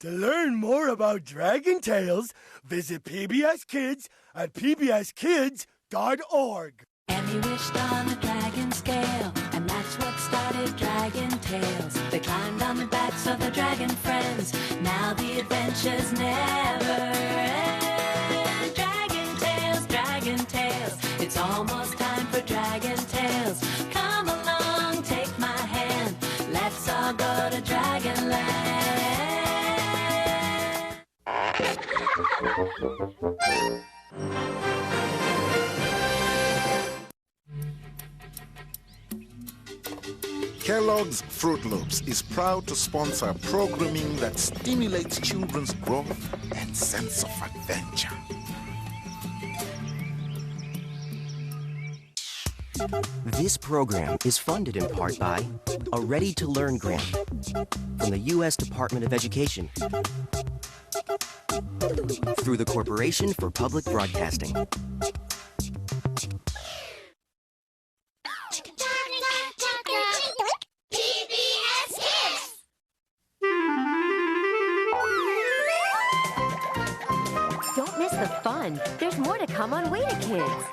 To learn more about Dragon Tales, visit PBS Kids at pbskids.org. Emmy wished on a dragon scale, and that's what started Dragon Tales. They climbed on the backs of the dragon friends. Now the adventures never end. Dragon Tales, it's almost time for Dragon Tales. Come along, take my hand, let's all go to Dragonland. Kellogg's Fruit Loops is proud to sponsor programming that stimulates children's growth and sense of adventure. This program is funded in part by a Ready to Learn grant from the U.S. Department of Education through the Corporation for Public Broadcasting. PBS Kids! Don't miss the fun. There's more to come on WETA Kids.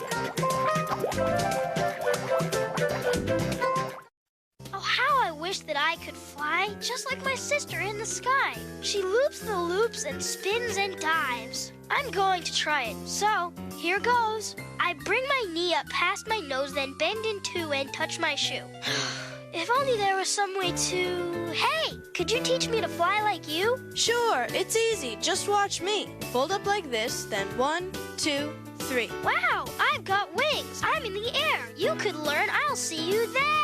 Oh, how I wish that I could fly just like my sister in the sky. She loops the loops and spins and dives. I'm going to try it, so here goes. I bring my knee up past my nose, then bend in two and touch my shoe. If only there was some way to... Hey, could you teach me to fly like you? Sure, it's easy. Just watch me. Fold up like this, then 1, 2, 3. Wow, I've got wings. I'm in the air. You could learn. I'll see you there.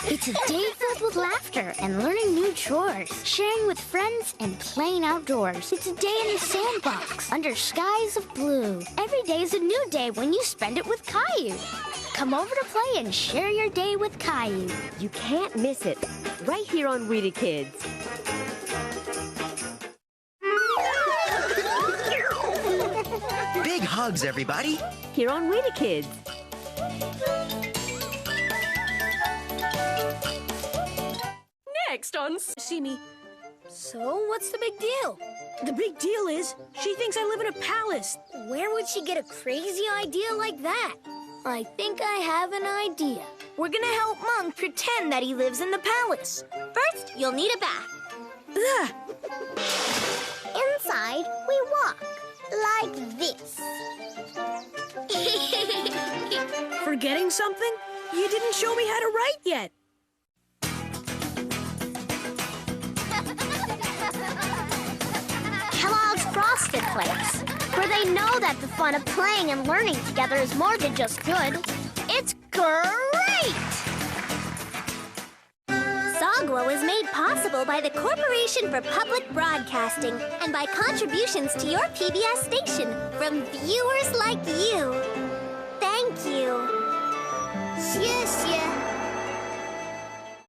It's a day filled with laughter and learning new chores, sharing with friends and playing outdoors. It's a day in the sandbox under skies of blue. Every day is a new day when you spend it with Caillou. Come over to play and share your day with Caillou. You can't miss it. Right here on WETA Kids. Big hugs, everybody. Here on WETA Kids. Next on See me. So, what's the big deal? The big deal is, she thinks I live in a palace. Where would she get a crazy idea like that? I think I have an idea. We're gonna help Monk pretend that he lives in the palace. First, you'll need a bath. Ugh. Inside, we walk like this. Forgetting something? You didn't show me how to write yet. Kellogg's Frosted Flakes, where they know that the fun of playing and learning together is more than just good. It's great! Soglo is made possible by the Corporation for Public Broadcasting and by contributions to your PBS station from viewers like you. Thank you. 谢谢